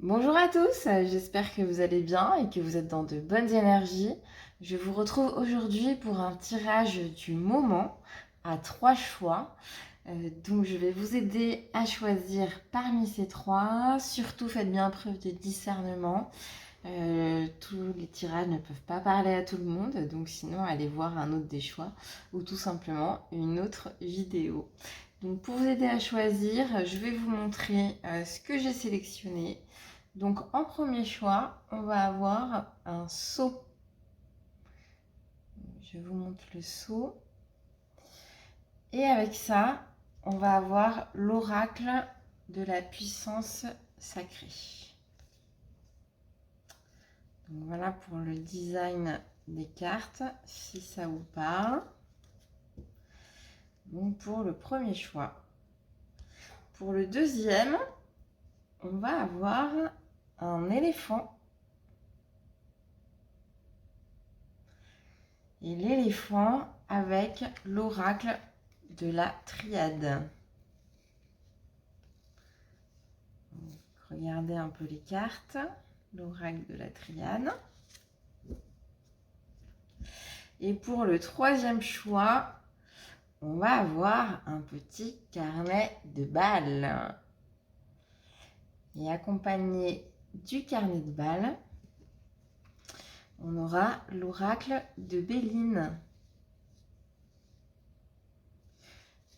Bonjour à tous, j'espère que vous allez bien et que vous êtes dans de bonnes énergies. Je vous retrouve aujourd'hui pour un tirage du moment à 3 choix. Donc je vais vous aider à choisir parmi ces 3. Surtout faites bien preuve de discernement. Tous les tirages ne peuvent pas parler à tout le monde, donc sinon allez voir un autre des choix ou tout simplement une autre vidéo. Donc pour vous aider à choisir, je vais vous montrer ce que j'ai sélectionné. Donc en premier choix, on va avoir un sceau. Je vous montre le sceau. Et avec ça, on va avoir l'oracle de la puissance sacrée. Donc voilà pour le design des cartes, si ça vous parle. Donc pour le premier choix. Pour le deuxième, on va avoir un éléphant. Et l'éléphant avec l'oracle de la triade. Donc, regardez un peu les cartes. L'oracle de la triade. Et pour le troisième choix, on va avoir un petit carnet de balles. Et accompagné du carnet de balles, on aura l'oracle de Béline.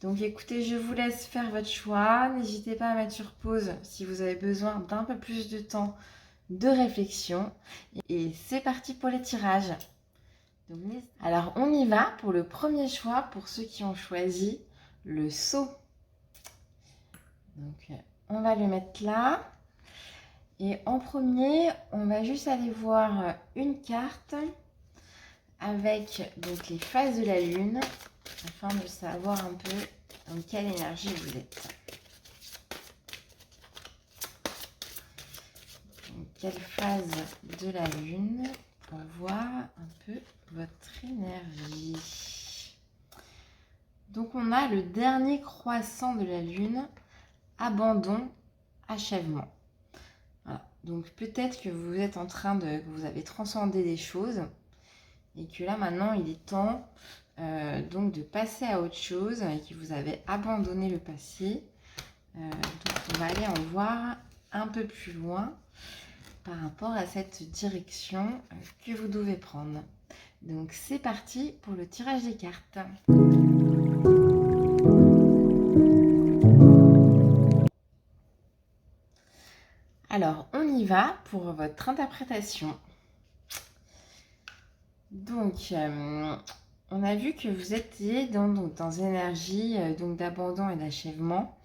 Donc écoutez, je vous laisse faire votre choix. N'hésitez pas à mettre sur pause si vous avez besoin d'un peu plus de temps de réflexion. Et c'est parti pour les tirages. Alors on y va pour le premier choix pour ceux qui ont choisi le sceau. Donc on va le mettre là. Et en premier, on va juste aller voir une carte avec donc les phases de la lune afin de savoir un peu dans quelle énergie vous êtes. Donc, quelle phase de la lune pour voir un peu votre énergie. Donc on a le dernier croissant de la lune, abandon, achèvement. Voilà. Donc peut-être que vous êtes en train de, que vous avez transcendé des choses et que là maintenant il est temps donc de passer à autre chose et que vous avez abandonné le passé. Donc on va aller en voir un peu plus loin par rapport à cette direction que vous devez prendre. Donc c'est parti pour le tirage des cartes. Alors on y va pour votre interprétation. Donc on a vu que vous étiez dans une énergie donc d'abandon et d'achèvement.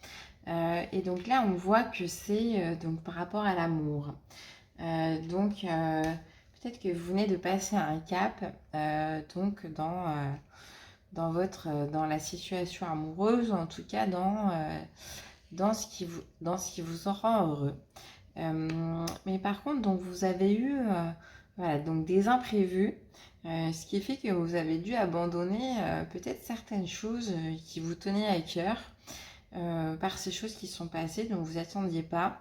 Et donc là on voit que c'est donc par rapport à l'amour. Donc peut-être que vous venez de passer un cap donc dans la situation amoureuse, ou en tout cas dans ce qui vous rend heureux. Mais par contre, donc vous avez eu voilà, donc des imprévus, ce qui fait que vous avez dû abandonner peut-être certaines choses qui vous tenaient à cœur par ces choses qui sont passées dont vous n'attendiez pas.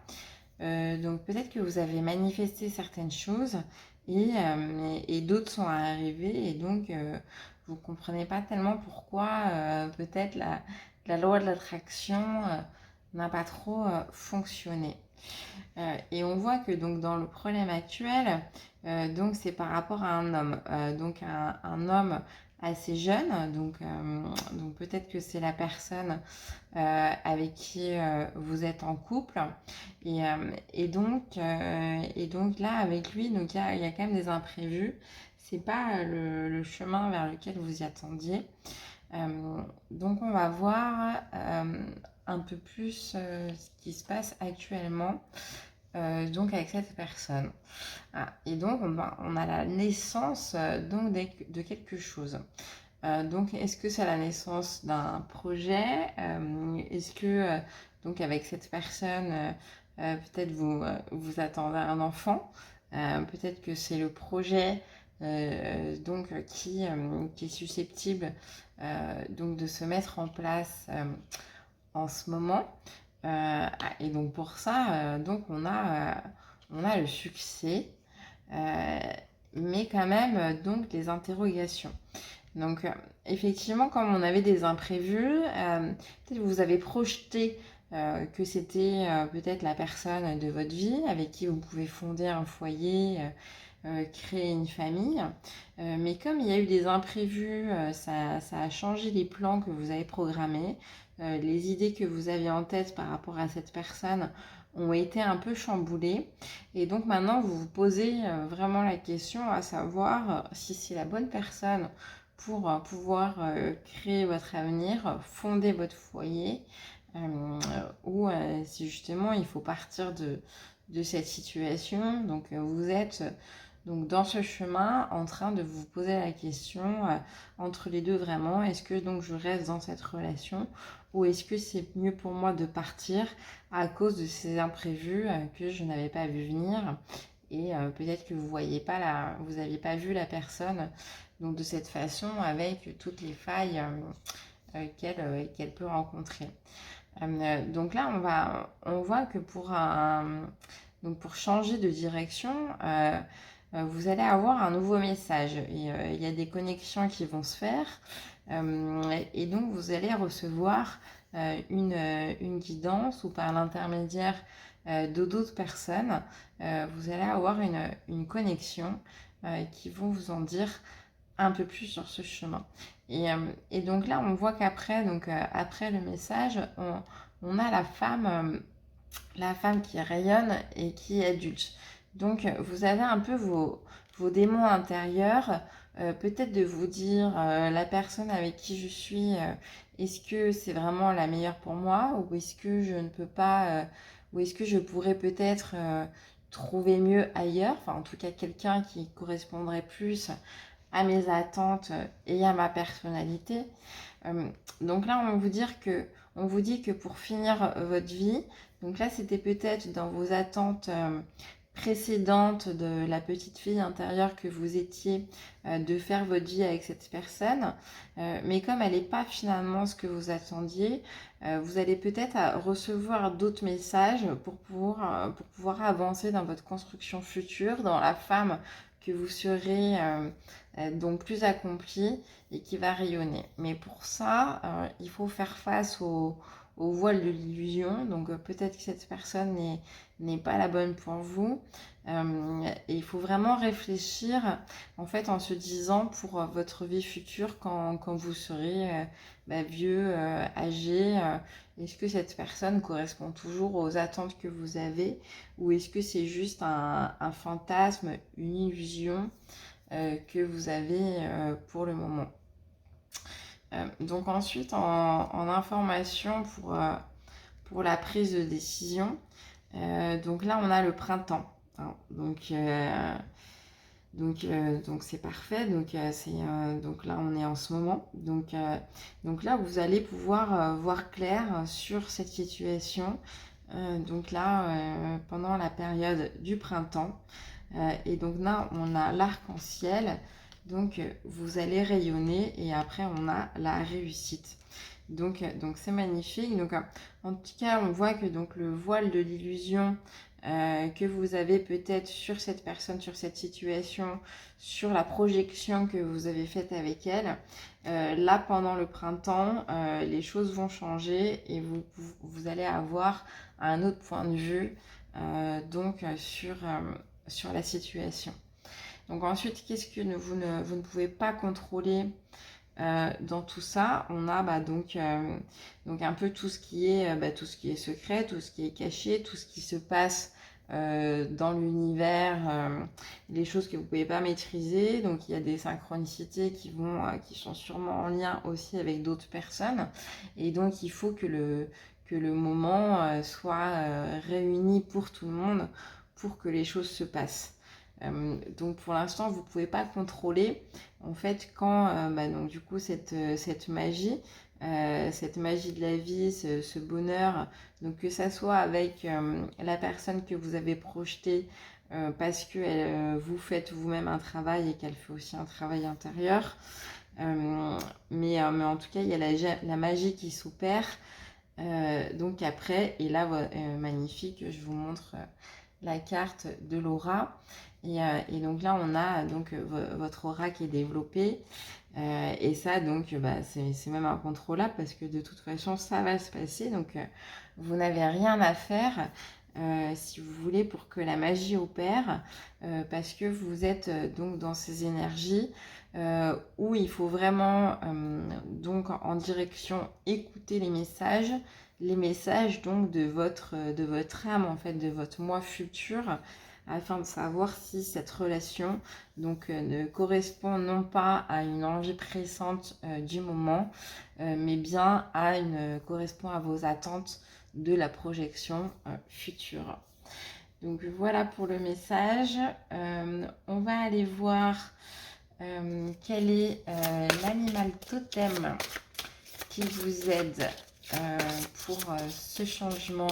Donc peut-être que vous avez manifesté certaines choses et d'autres sont arrivées et donc vous ne comprenez pas tellement pourquoi peut-être la loi de l'attraction n'a pas trop fonctionné. Et on voit que donc dans le problème actuel, donc c'est par rapport à un homme, donc un homme assez jeune, donc peut-être que c'est la personne avec qui vous êtes en couple et donc là avec lui donc il y a quand même des imprévus, c'est pas le chemin vers lequel vous y attendiez. Donc on va voir un peu plus ce qui se passe actuellement donc avec cette personne. Ah, et donc on a la naissance donc de quelque chose. Donc est-ce que c'est la naissance d'un projet? Est-ce que donc avec cette personne peut-être vous attendez un enfant? Peut-être que c'est le projet donc qui est susceptible donc de se mettre en place en ce moment. Et donc pour ça, donc on a on a le succès, mais quand même donc des interrogations. Donc effectivement, comme on avait des imprévus, peut-être vous avez projeté que c'était peut-être la personne de votre vie avec qui vous pouvez fonder un foyer, créer une famille. Mais comme il y a eu des imprévus, ça a changé les plans que vous avez programmés. Les idées que vous aviez en tête par rapport à cette personne ont été un peu chamboulées. Et donc maintenant, vous vous posez vraiment la question à savoir si c'est la bonne personne pour pouvoir créer votre avenir, fonder votre foyer, ou si justement il faut partir de cette situation. Donc vous êtes donc dans ce chemin en train de vous poser la question entre les deux vraiment, est-ce que donc je reste dans cette relation ou est-ce que c'est mieux pour moi de partir à cause de ces imprévus que je n'avais pas vu venir et peut-être que vous voyez pas vous n'aviez pas vu la personne donc de cette façon avec toutes les failles qu'elle peut rencontrer. Donc là, on voit que donc pour changer de direction, vous allez avoir un nouveau message. Et il y a des connexions qui vont se faire. Et donc, vous allez recevoir une guidance ou par l'intermédiaire d'autres personnes, vous allez avoir une connexion qui vont vous en dire un peu plus sur ce chemin. Et donc là, on voit qu'après après le message, on a la femme qui rayonne et qui est adulte. Donc, vous avez un peu vos démons intérieurs, peut-être de vous dire, la personne avec qui je suis, est-ce que c'est vraiment la meilleure pour moi ou est-ce que je ne peux pas, ou est-ce que je pourrais peut-être trouver mieux ailleurs, enfin en tout cas quelqu'un qui correspondrait plus à mes attentes et à ma personnalité. Donc là, on vous dit que pour finir votre vie, donc là, c'était peut-être dans vos attentes précédentes de la petite fille intérieure que vous étiez, de faire votre vie avec cette personne. Mais comme elle n'est pas finalement ce que vous attendiez, vous allez peut-être recevoir d'autres messages pour pouvoir avancer dans votre construction future, dans la femme que vous serez donc plus accomplie et qui va rayonner. Mais pour ça, il faut faire face au voile de l'illusion. Donc peut-être que cette personne n'est pas la bonne pour vous. Et il faut vraiment réfléchir en fait en se disant pour votre vie future quand vous serez vieux, âgé, est-ce que cette personne correspond toujours aux attentes que vous avez ou est-ce que c'est juste un fantasme, une illusion que vous avez pour le moment. Donc ensuite, en information pour la prise de décision, donc là, on a le printemps. Hein. Donc c'est parfait. Donc là, on est en ce moment. Donc là, vous allez pouvoir voir clair sur cette situation. Donc là, pendant la période du printemps. Et donc là, on a l'arc-en-ciel. Donc vous allez rayonner et après, on a la réussite. Donc c'est magnifique. Donc en tout cas, on voit que donc le voile de l'illusion que vous avez peut-être sur cette personne, sur cette situation, sur la projection que vous avez faite avec elle, là pendant le printemps, les choses vont changer et vous allez avoir un autre point de vue sur la situation. Donc ensuite, qu'est-ce que vous ne pouvez pas contrôler dans tout ça? On a donc un peu tout ce qui est secret, tout ce qui est caché, tout ce qui se passe dans l'univers, les choses que vous ne pouvez pas maîtriser. Donc il y a des synchronicités qui sont sûrement en lien aussi avec d'autres personnes. Et donc il faut que le moment soit réuni pour tout le monde pour que les choses se passent. Donc pour l'instant, vous ne pouvez pas contrôler en fait quand donc du coup cette magie de la vie, ce bonheur, donc que ça soit avec la personne que vous avez projetée parce que vous faites vous-même un travail et qu'elle fait aussi un travail intérieur. Mais en tout cas, il y a la magie qui s'opère. Donc après, et là, magnifique, je vous montre la carte de l'aura. Et donc là, on a donc votre aura qui est développée. Et ça, donc, c'est même incontrôlable parce que de toute façon, ça va se passer. Donc, vous n'avez rien à faire, si vous voulez, pour que la magie opère, parce que vous êtes donc dans ces énergies où il faut vraiment, donc, en direction, écouter les messages donc de votre âme, en fait, de votre moi futur, afin de savoir si cette relation donc ne correspond non pas à une envie pressante du moment, mais bien correspond à vos attentes de la projection future. Donc voilà pour le message. On va aller voir quel est l'animal totem qui vous aide pour ce changement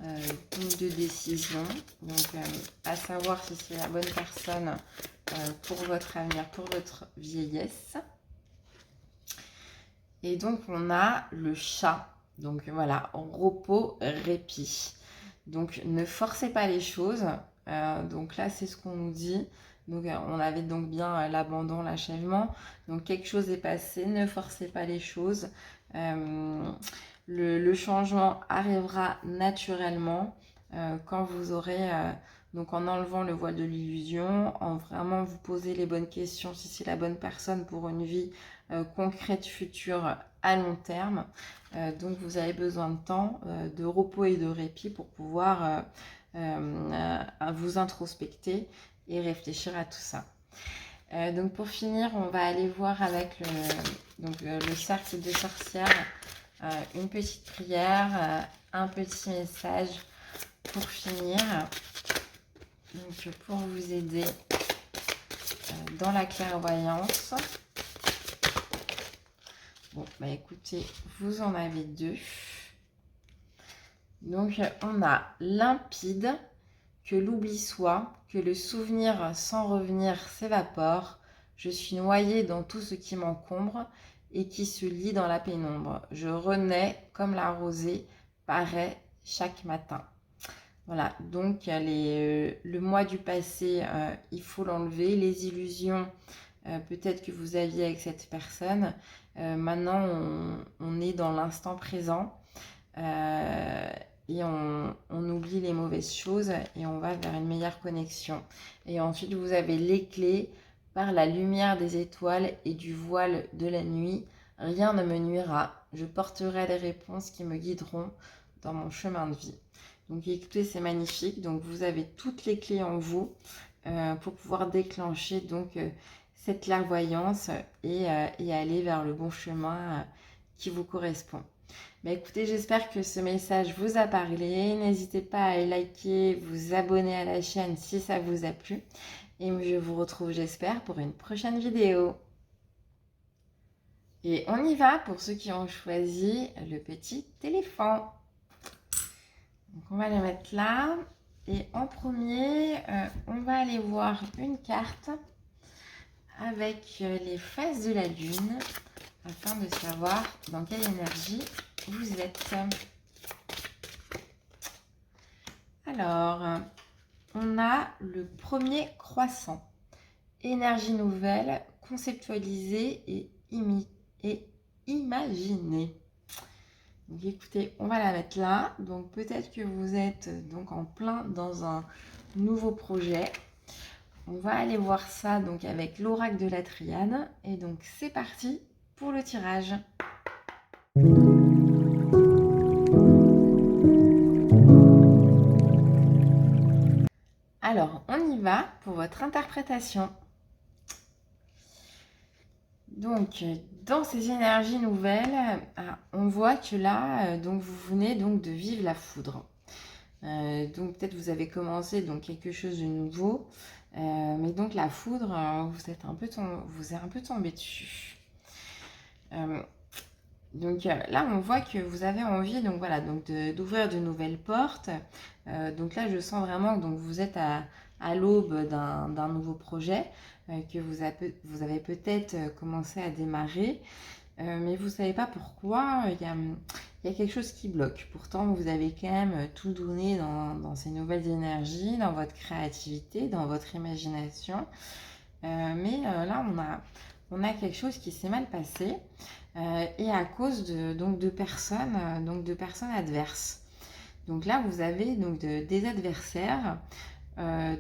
de décision. Donc, à savoir si c'est la bonne personne pour votre avenir, pour votre vieillesse. Et donc, on a le chat. Donc, voilà, repos, répit. Donc, ne forcez pas les choses. Donc là, c'est ce qu'on nous dit. Donc, on avait donc bien l'abandon, l'achèvement. Donc, quelque chose est passé. Ne forcez pas les choses. Le changement arrivera naturellement quand vous aurez, donc en enlevant le voile de l'illusion, en vraiment vous poser les bonnes questions si c'est la bonne personne pour une vie concrète future à long terme. Donc vous avez besoin de temps, de repos et de répit pour pouvoir vous introspecter et réfléchir à tout ça. Donc pour finir, on va aller voir avec le cercle de sorcières une petite prière, un petit message pour finir, donc pour vous aider dans la clairvoyance. Bon, écoutez, vous en avez deux. Donc on a limpide, que l'oubli soit, que le souvenir sans revenir s'évapore. Je suis noyée dans tout ce qui m'encombre et qui se lie dans la pénombre. Je renais comme la rosée paraît chaque matin. Voilà, donc le moi du passé, il faut l'enlever. Les illusions, peut-être que vous aviez avec cette personne. Maintenant, on est dans l'instant présent. Et on oublie les mauvaises choses et on va vers une meilleure connexion. Et ensuite, vous avez les clés. Par la lumière des étoiles et du voile de la nuit, rien ne me nuira. Je porterai les réponses qui me guideront dans mon chemin de vie. Donc écoutez, c'est magnifique. Donc vous avez toutes les clés en vous pour pouvoir déclencher donc cette clairvoyance et aller vers le bon chemin qui vous correspond. Écoutez, j'espère que ce message vous a parlé. N'hésitez pas à liker, vous abonner à la chaîne si ça vous a plu. Et je vous retrouve, j'espère, pour une prochaine vidéo. Et on y va pour ceux qui ont choisi le petit éléphant. Donc on va le mettre là. Et en premier, on va aller voir une carte avec les phases de la lune afin de savoir dans quelle énergie vous êtes. Alors, on a le premier croissant. Énergie nouvelle, conceptualisée et imaginée. Donc écoutez, on va la mettre là. Donc peut-être que vous êtes donc en plein dans un nouveau projet. On va aller voir ça donc avec l'oracle de la Triade. Et donc c'est parti pour le tirage. Alors, on y va pour votre interprétation. Donc, dans ces énergies nouvelles, on voit que là, donc vous venez donc de vivre la foudre. Donc, peut-être vous avez commencé donc quelque chose de nouveau, mais donc la foudre, vous êtes un peu tombé dessus. Donc là, on voit que vous avez envie, donc voilà, donc d'ouvrir de nouvelles portes. Donc là, je sens vraiment que donc vous êtes à l'aube d'un nouveau projet que vous avez peut-être commencé à démarrer. mais vous ne savez pas pourquoi, il y a quelque chose qui bloque. Pourtant, vous avez quand même tout donné dans ces nouvelles énergies, dans votre créativité, dans votre imagination. Mais là, on a quelque chose qui s'est mal passé et à cause de personnes adverses. Donc là, vous avez donc des adversaires.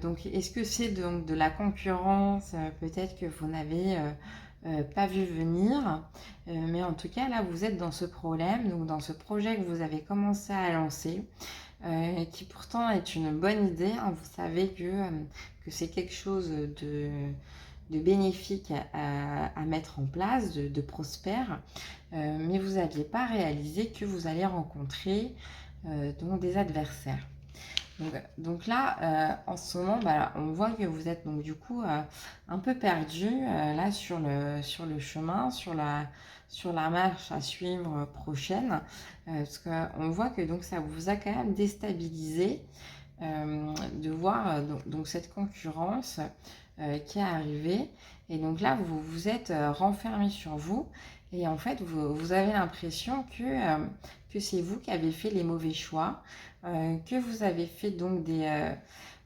Donc, est-ce que c'est donc de la concurrence, peut-être que vous n'avez pas vu venir, mais en tout cas, là, vous êtes dans ce problème, donc dans ce projet que vous avez commencé à lancer, qui pourtant est une bonne idée, hein. Vous savez que c'est quelque chose de bénéfique à mettre en place, de prospère, mais vous n'aviez pas réalisé que vous allez rencontrer donc des adversaires. Donc là, en ce moment, bah, on voit que vous êtes donc du coup un peu perdu là sur le chemin, sur la marche à suivre prochaine, parce qu'on voit que donc ça vous a quand même déstabilisé de voir donc cette concurrence qui est arrivée. Et donc là, vous vous êtes renfermé sur vous. Et en fait, vous avez l'impression que c'est vous qui avez fait les mauvais choix, que vous avez fait donc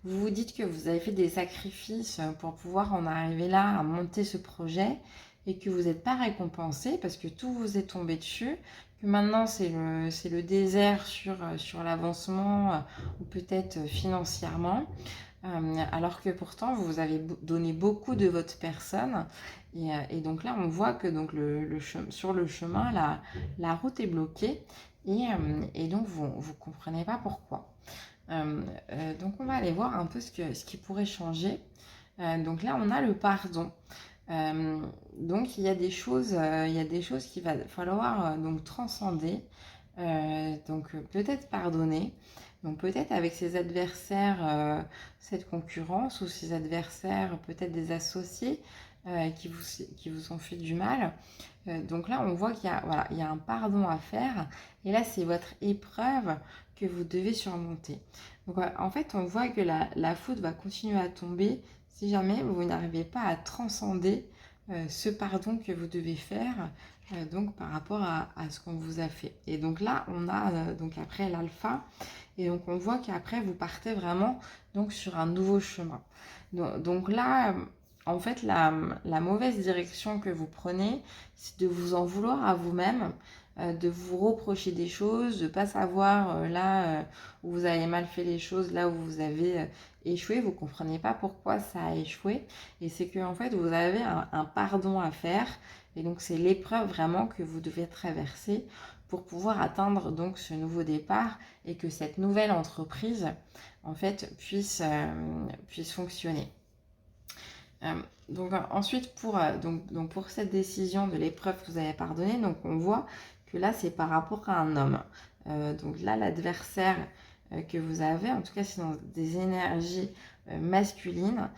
vous vous dites que vous avez fait des sacrifices pour pouvoir en arriver là, à monter ce projet, et que vous n'êtes pas récompensé parce que tout vous est tombé dessus, que maintenant c'est le désert sur l'avancement ou peut-être financièrement. Alors que pourtant vous avez donné beaucoup de votre personne et donc là on voit que donc sur le chemin la route est bloquée et donc vous comprenez pas pourquoi. Donc on va aller voir un peu ce qui pourrait changer. Donc là on a le pardon. Donc il y a des choses qu'il va falloir donc transcender, donc peut-être pardonner, donc peut-être avec ses adversaires, cette concurrence ou ses adversaires, peut-être des associés qui vous ont fait du mal. Donc là on voit voilà, il y a un pardon à faire et là c'est votre épreuve que vous devez surmonter. Donc en fait on voit que la faute va continuer à tomber si jamais vous n'arrivez pas à transcender ce pardon que vous devez faire donc par rapport à ce qu'on vous a fait. Et donc là, on a donc après l'alpha, et donc on voit qu'après vous partez vraiment donc sur un nouveau chemin. Donc là, en fait, la mauvaise direction que vous prenez, c'est de vous en vouloir à vous-même, de vous reprocher des choses, de ne pas savoir là où vous avez mal fait les choses, là où vous avez échoué, vous ne comprenez pas pourquoi ça a échoué. Et c'est que en fait, vous avez un pardon à faire. Et donc, c'est l'épreuve vraiment que vous devez traverser pour pouvoir atteindre donc ce nouveau départ et que cette nouvelle entreprise, en fait, puisse fonctionner. Donc ensuite, donc pour cette décision de l'épreuve que vous avez pardonnée, donc on voit que là, c'est par rapport à un homme. Donc là, l'adversaire que vous avez, en tout cas, c'est dans des énergies masculines.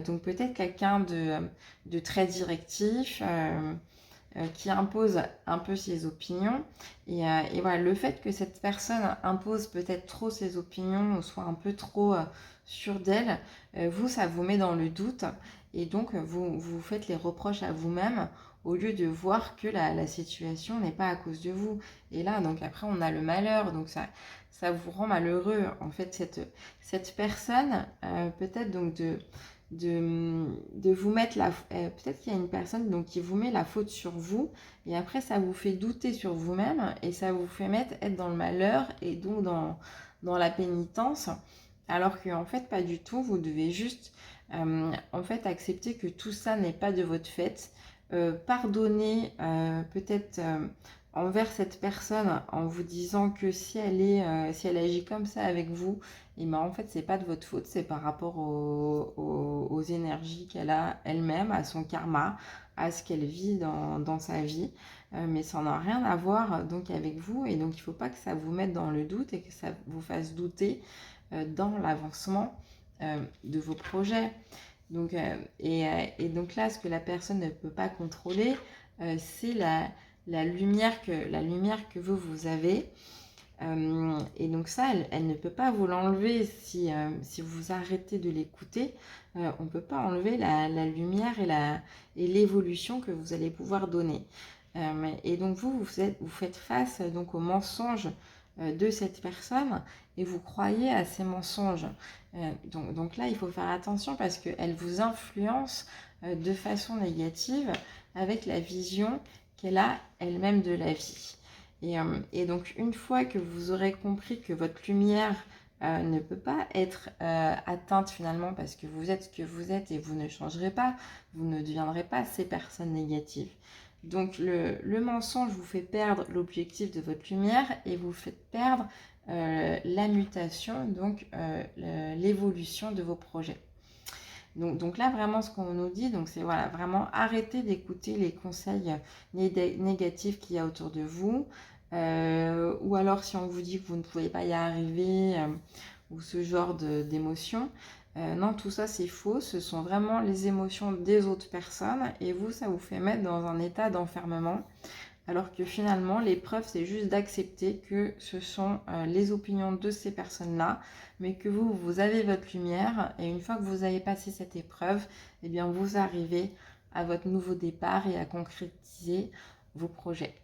Donc peut-être quelqu'un de très directif, qui impose un peu ses opinions. Et voilà, le fait que cette personne impose peut-être trop ses opinions ou soit un peu trop sûre d'elle, ça vous met dans le doute. Et donc, vous faites les reproches à vous-même au lieu de voir que la situation n'est pas à cause de vous. Et là, donc après, on a le malheur. Donc, ça vous rend malheureux. En fait, cette personne, peut-être donc de vous mettre peut-être qu'il y a une personne donc qui vous met la faute sur vous et après ça vous fait douter sur vous-même et ça vous fait être dans le malheur et donc dans la pénitence alors que en fait pas du tout. Vous devez juste en fait accepter que tout ça n'est pas de votre fait, pardonner peut-être envers cette personne en vous disant que si elle agit comme ça avec vous, et ben en fait c'est pas de votre faute, c'est par rapport aux énergies qu'elle a elle-même, à son karma, à ce qu'elle vit dans sa vie, mais ça n'a rien à voir donc avec vous et donc il faut pas que ça vous mette dans le doute et que ça vous fasse douter dans l'avancement de vos projets. Donc, et donc là, ce que la personne ne peut pas contrôler, c'est la lumière que vous avez. Et donc ça, elle ne peut pas vous l'enlever si vous arrêtez de l'écouter. On ne peut pas enlever la lumière et l'évolution que vous allez pouvoir donner. Et donc vous faites face donc aux mensonges de cette personne et vous croyez à ces mensonges. Donc là, il faut faire attention parce qu'elle vous influence de façon négative avec la vision qu'elle a elle-même de la vie. Et donc une fois que vous aurez compris que votre lumière ne peut pas être atteinte finalement parce que vous êtes ce que vous êtes et vous ne changerez pas, vous ne deviendrez pas ces personnes négatives. Donc le mensonge vous fait perdre l'objectif de votre lumière et vous fait perdre la mutation, donc l'évolution de vos projets. Donc là, vraiment, ce qu'on nous dit, donc c'est voilà, vraiment arrêter d'écouter les conseils négatifs qu'il y a autour de vous. Ou alors, si on vous dit que vous ne pouvez pas y arriver, ou ce genre d'émotions. Non, tout ça, c'est faux. Ce sont vraiment les émotions des autres personnes. Et vous, ça vous fait mettre dans un état d'enfermement. Alors que finalement, l'épreuve, c'est juste d'accepter que ce sont les opinions de ces personnes-là, mais que vous avez votre lumière. Et une fois que vous avez passé cette épreuve, eh bien, vous arrivez à votre nouveau départ et à concrétiser vos projets.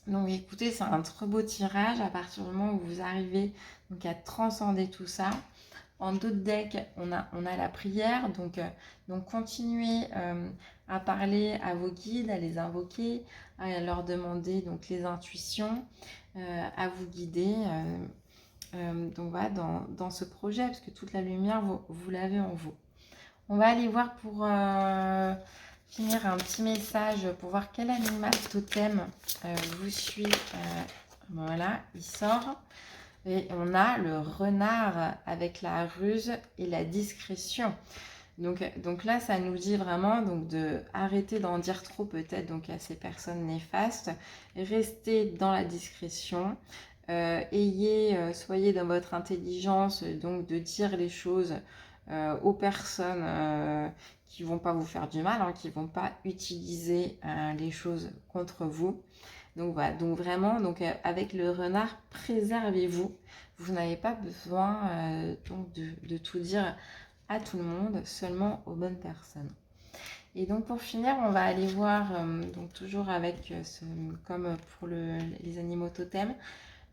Donc écoutez, c'est un très beau tirage à partir du moment où vous arrivez donc, à transcender tout ça. En d'autres decks, on a la prière, donc continuez à parler à vos guides, à les invoquer, à leur demander donc les intuitions, à vous guider donc voilà, dans ce projet, parce que toute la lumière, vous l'avez en vous. On va aller voir pour finir un petit message, pour voir quel animal totem vous suit. Voilà, il sort. Et on a le renard avec la ruse et la discrétion. Donc là, ça nous dit vraiment donc de arrêter d'en dire trop peut-être donc à ces personnes néfastes. Restez dans la discrétion. Soyez dans votre intelligence donc de dire les choses aux personnes qui vont pas vous faire du mal, hein, qui vont pas utiliser les choses contre vous. Donc voilà, donc vraiment, avec le renard, préservez-vous. Vous n'avez pas besoin donc de tout dire à tout le monde, seulement aux bonnes personnes. Et donc pour finir, on va aller voir, donc toujours avec, comme pour les animaux totems,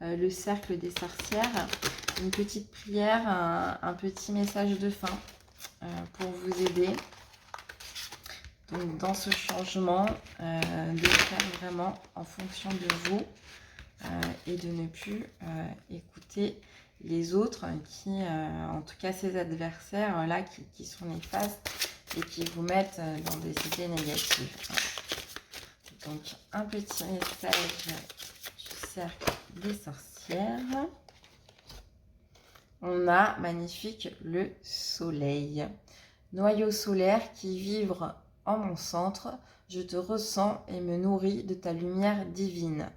le cercle des sorcières, une petite prière, un petit message de fin pour vous aider. Donc dans ce changement, de faire vraiment en fonction de vous et de ne plus écouter les autres qui, en tout cas ces adversaires là qui sont néfastes et qui vous mettent dans des idées négatives. Donc un petit message du cercle des sorcières. On a magnifique le soleil. Noyau solaire qui vibre en mon centre, je te ressens et me nourris de ta lumière divine.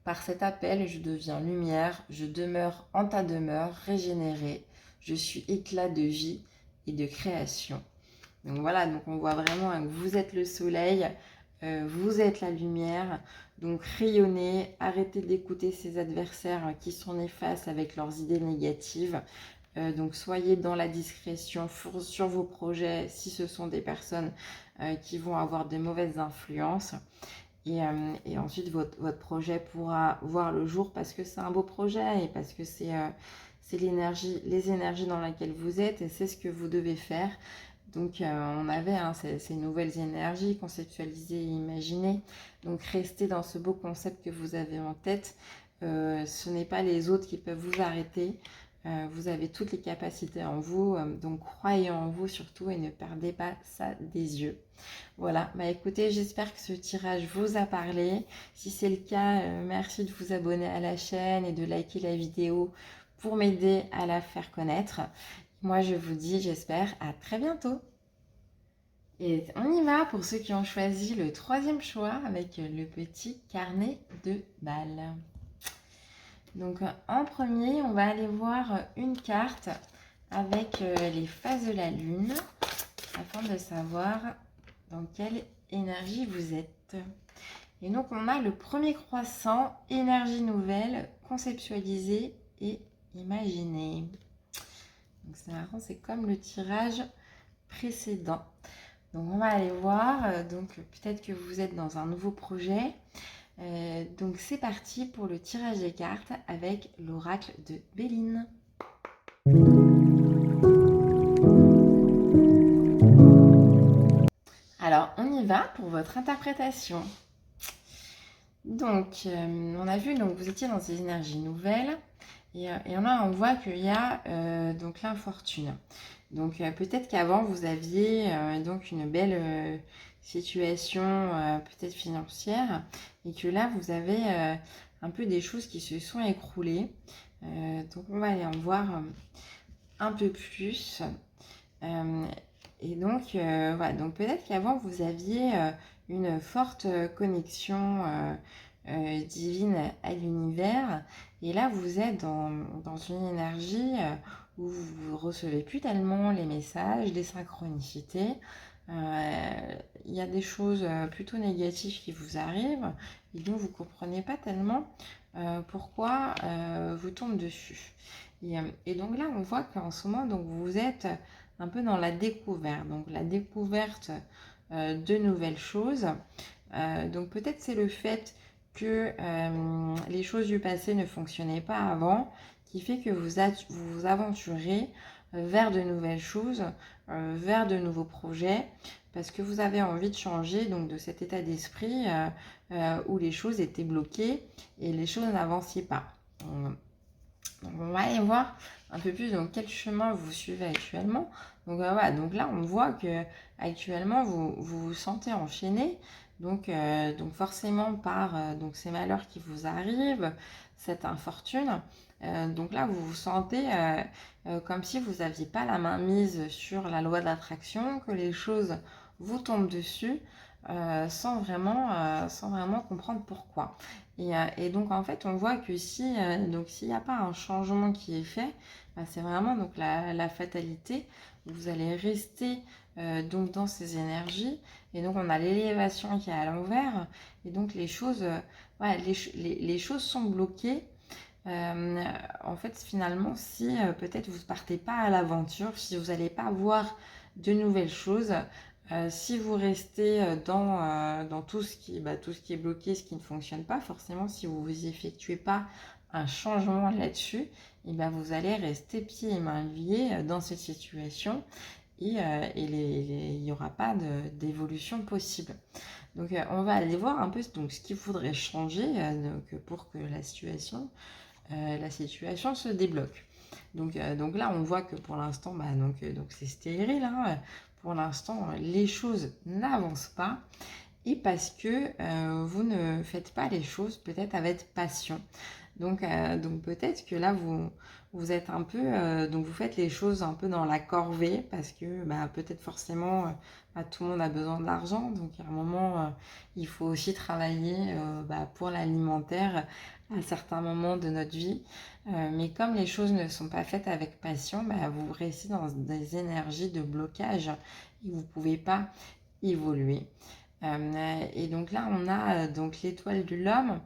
Par cet appel, je deviens lumière, je demeure en ta demeure, régénérée. Je suis éclat de vie et de création. Donc voilà, donc on voit vraiment que vous êtes le soleil, vous êtes la lumière. Donc rayonnez, arrêtez d'écouter ces adversaires qui sont néfastes avec leurs idées négatives. Donc soyez dans la discrétion sur vos projets si ce sont des personnes qui vont avoir de mauvaises influences. Et ensuite, votre projet pourra voir le jour parce que c'est un beau projet et parce que c'est les énergies dans lesquelles vous êtes et c'est ce que vous devez faire. Donc, on avait ces nouvelles énergies conceptualisées et imaginées. Donc, restez dans ce beau concept que vous avez en tête. Ce n'est pas les autres qui peuvent vous arrêter. Vous avez toutes les capacités en vous. Donc, croyez en vous surtout et ne perdez pas ça des yeux. Voilà, écoutez, j'espère que ce tirage vous a parlé. Si c'est le cas, merci de vous abonner à la chaîne et de liker la vidéo pour m'aider à la faire connaître. Moi, je vous dis, j'espère, à très bientôt. Et on y va pour ceux qui ont choisi le troisième choix avec le petit carnet de balles. Donc, en premier, on va aller voir une carte avec les phases de la lune afin de savoir dans quelle énergie vous êtes. Et donc, on a le premier croissant, énergie nouvelle, conceptualisée et imaginée. Donc, c'est marrant, c'est comme le tirage précédent. Donc on va aller voir, donc peut-être que vous êtes dans un nouveau projet. Donc c'est parti pour le tirage des cartes avec l'oracle de Béline. Alors on y va pour votre interprétation. Donc on a vu, donc vous étiez dans des énergies nouvelles. Et là, on voit qu'il y a donc l'infortune. Donc peut-être qu'avant, vous aviez donc une belle situation peut-être financière et que là, vous avez un peu des choses qui se sont écroulées. Donc on va aller en voir un peu plus. Et donc, voilà, donc peut-être qu'avant, vous aviez une forte connexion divine à l'univers. Et là, vous êtes dans une énergie où vous ne recevez plus tellement les messages, les synchronicités. Il y a des choses plutôt négatives qui vous arrivent et donc vous ne comprenez pas tellement pourquoi vous tombez dessus. Et donc là, on voit qu'en ce moment, donc, vous êtes un peu dans la découverte. Donc la découverte de nouvelles choses. Donc peut-être c'est le fait que les choses du passé ne fonctionnaient pas avant, qui fait que vous vous aventurez vers de nouvelles choses, vers de nouveaux projets, parce que vous avez envie de changer donc de cet état d'esprit où les choses étaient bloquées et les choses n'avancent pas. Donc on va aller voir un peu plus dans quel chemin vous suivez actuellement. Donc voilà, donc là on voit que actuellement vous sentez enchaîné, donc forcément par donc ces malheurs qui vous arrivent, cette infortune. Donc là vous vous sentez comme si vous n'aviez pas la main mise sur la loi d'attraction, que les choses vous tombent dessus sans vraiment comprendre pourquoi. Et donc en fait on voit que si donc s'il n'y a pas un changement qui est fait, c'est vraiment donc la fatalité. Vous allez rester donc dans ces énergies et donc on a l'élévation qui est à l'envers et donc les choses voilà, les choses sont bloquées. En fait finalement si peut-être vous ne partez pas à l'aventure, si vous n'allez pas voir de nouvelles choses, si vous restez dans tout ce qui est bloqué, ce qui ne fonctionne pas, forcément, si vous n'effectuez pas un changement là-dessus, et vous allez rester pieds et mains liés dans cette situation et il n'y aura pas d'évolution possible. Donc, on va aller voir un peu donc, ce qu'il faudrait changer pour que la situation se débloque. Donc là, on voit que pour l'instant, donc c'est stérile. Hein. Pour l'instant, les choses n'avancent pas. Et parce que vous ne faites pas les choses peut-être avec passion. Donc peut-être que là, vous êtes un peu... donc vous faites les choses un peu dans la corvée parce que peut-être forcément, tout le monde a besoin de l'argent. Donc à un moment, il faut aussi travailler pour l'alimentaire à certains moments de notre vie. Mais comme les choses ne sont pas faites avec passion, vous restez dans des énergies de blocage et vous ne pouvez pas évoluer. Et donc là, on a donc l'étoile de l'homme.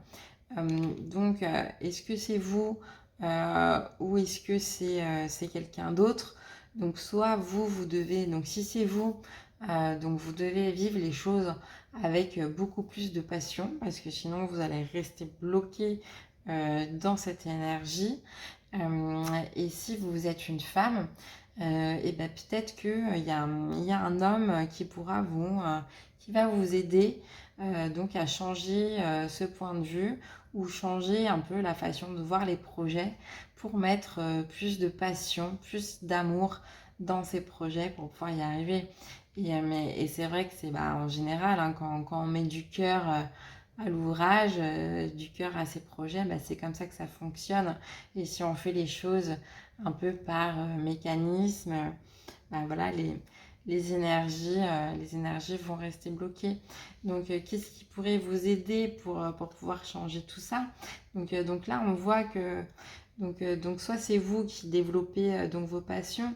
Donc, est-ce que c'est vous ou est-ce que c'est quelqu'un d'autre? Donc, soit vous devez, donc si c'est vous, donc vous devez vivre les choses avec beaucoup plus de passion parce que sinon vous allez rester bloqué dans cette énergie. Et si vous êtes une femme, et peut-être qu'il y a un homme qui pourra qui va vous aider donc à changer ce point de vue ou changer un peu la façon de voir les projets pour mettre plus de passion, plus d'amour dans ces projets pour pouvoir y arriver. Et c'est vrai que c'est en général, hein, quand on met du cœur à l'ouvrage, du cœur à ces projets, c'est comme ça que ça fonctionne. Et si on fait les choses un peu par mécanisme, voilà, les énergies vont rester bloquées. Donc, qu'est-ce qui pourrait vous aider pour pouvoir changer tout ça? Donc là, on voit que donc soit c'est vous qui développez donc vos passions,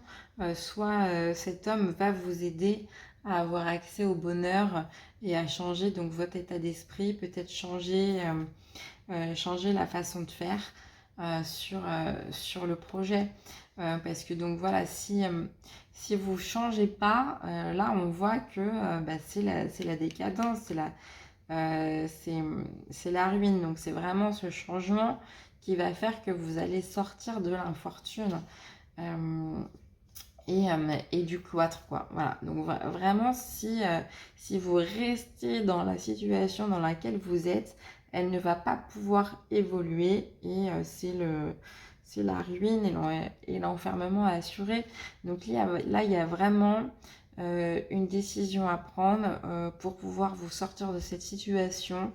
soit cet homme va vous aider à avoir accès au bonheur et à changer donc votre état d'esprit, peut-être changer la façon de faire sur le projet. Parce que donc voilà, si vous ne changez pas, là on voit que c'est la décadence, c'est la ruine. Donc c'est vraiment ce changement qui va faire que vous allez sortir de l'infortune et du cloître, quoi. Voilà. Donc vraiment, si vous restez dans la situation dans laquelle vous êtes, elle ne va pas pouvoir évoluer et c'est la ruine et l'enfermement assuré. Donc là, il y a vraiment une décision à prendre pour pouvoir vous sortir de cette situation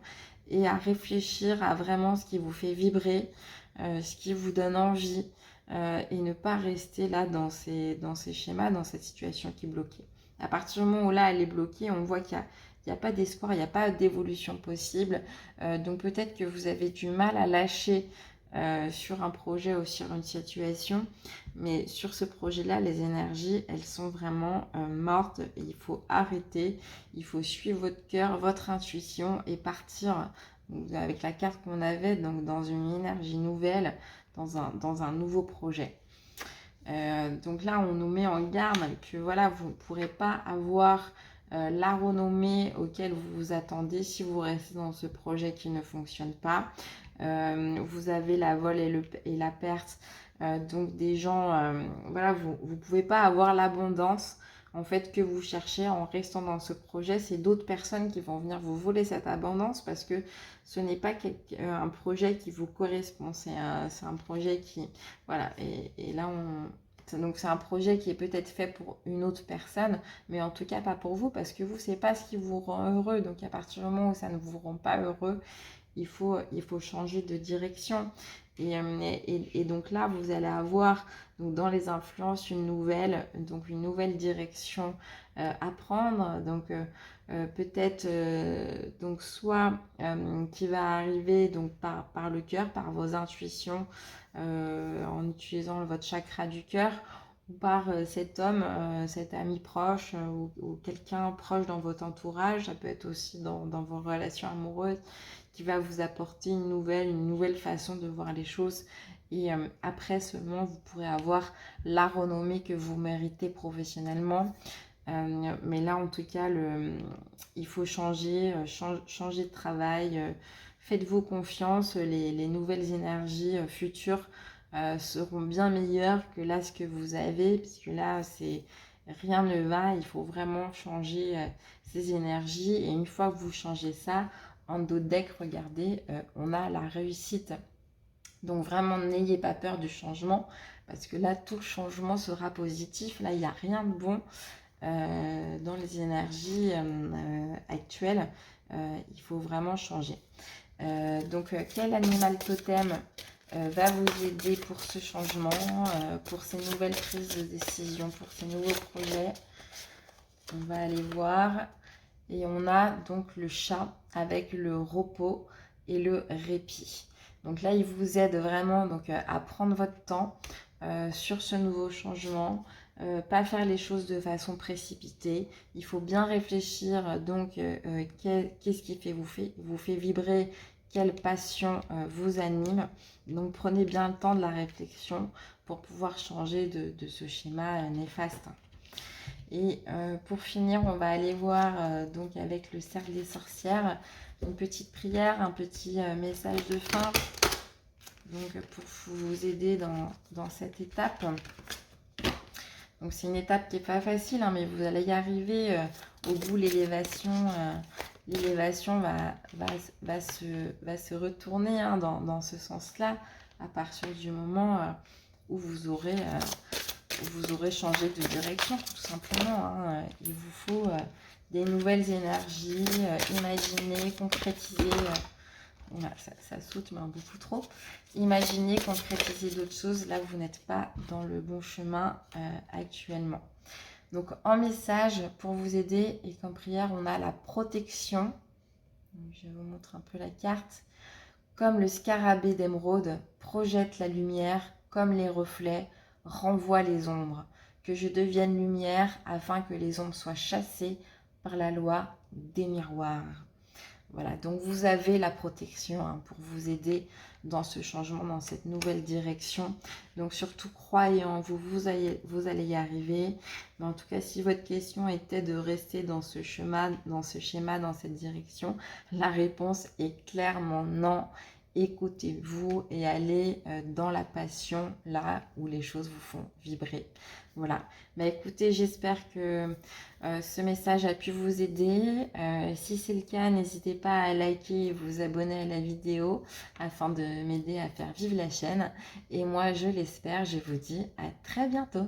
et à réfléchir à vraiment ce qui vous fait vibrer, ce qui vous donne envie et ne pas rester là dans ces schémas, dans cette situation qui est bloquée. À partir du moment où là elle est bloquée, on voit qu'il n'y a pas d'espoir, il n'y a pas d'évolution possible. Donc peut-être que vous avez du mal à lâcher sur un projet ou sur une situation, mais sur ce projet-là, les énergies, elles sont vraiment mortes et il faut arrêter, il faut suivre votre cœur, votre intuition et partir avec la carte qu'on avait, donc dans une énergie nouvelle, dans un nouveau projet. Donc là, on nous met en garde que voilà, vous ne pourrez pas avoir la renommée auquel vous vous attendez si vous restez dans ce projet qui ne fonctionne pas. Vous avez la vol et la perte. Donc des gens, voilà, vous ne pouvez pas avoir l'abondance en fait que vous cherchez en restant dans ce projet. C'est d'autres personnes qui vont venir vous voler cette abondance parce que ce n'est pas un projet qui vous correspond. C'est un projet qui, voilà, et là donc c'est un projet qui est peut-être fait pour une autre personne, mais en tout cas pas pour vous, parce que vous, c'est pas ce qui vous rend heureux. Donc à partir du moment où ça ne vous rend pas heureux, il faut changer de direction. Et donc là, vous allez avoir donc dans les influences une nouvelle direction à prendre. Donc peut-être donc soit qui va arriver donc par le cœur, par vos intuitions, en utilisant votre chakra du cœur, ou par cet homme, cet ami proche ou quelqu'un proche dans votre entourage. Ça peut être aussi dans vos relations amoureuses, qui va vous apporter une nouvelle façon de voir les choses. Et après seulement, vous pourrez avoir la renommée que vous méritez professionnellement. Mais là, en tout cas, il faut changer de travail. Faites-vous confiance, les nouvelles énergies futures seront bien meilleures que là, ce que vous avez, puisque là, rien ne va. Il faut vraiment changer ces énergies. Et une fois que vous changez ça, en dos de deck, regardez, on a la réussite. Donc vraiment, n'ayez pas peur du changement, parce que là, tout changement sera positif. Là, il n'y a rien de bon dans les énergies actuelles. Il faut vraiment changer. Donc, quel animal totem va vous aider pour ce changement, pour ces nouvelles prises de décision, pour ces nouveaux projets? On va aller voir. Et on a donc le chat avec le repos et le répit. Donc là, il vous aide vraiment donc, à prendre votre temps sur ce nouveau changement. Pas faire les choses de façon précipitée. Il faut bien réfléchir donc qu'est-ce qui vous fait vibrer, quelle passion vous anime. Donc prenez bien le temps de la réflexion pour pouvoir changer de ce schéma néfaste. Et pour finir, on va aller voir donc avec le cercle des sorcières une petite prière, un petit message de fin, donc pour vous aider dans cette étape. Donc c'est une étape qui n'est pas facile, hein, mais vous allez y arriver. Au bout, l'élévation va se retourner hein, dans ce sens-là, à partir du moment où vous aurez changé de direction, tout simplement. Hein. Il vous faut des nouvelles énergies, imaginer, concrétiser. Ça saute, mais beaucoup trop. Imaginez, concrétiser d'autres choses. Là, vous n'êtes pas dans le bon chemin actuellement. Donc, en message, pour vous aider et comme prière, on a la protection. Donc, je vous montre un peu la carte. Comme le scarabée d'émeraude projette la lumière, comme les reflets renvoient les ombres. Que je devienne lumière afin que les ombres soient chassées par la loi des miroirs. Voilà, donc vous avez la protection hein, pour vous aider dans ce changement, dans cette nouvelle direction. Donc surtout, croyez en vous, vous allez y arriver. Mais en tout cas, si votre question était de rester dans ce schéma, dans cette direction, la réponse est clairement non. Écoutez-vous et allez dans la passion, là où les choses vous font vibrer. Voilà. Bah écoutez, j'espère que ce message a pu vous aider. Si c'est le cas, n'hésitez pas à liker et vous abonner à la vidéo afin de m'aider à faire vivre la chaîne. Et moi, je l'espère, je vous dis à très bientôt.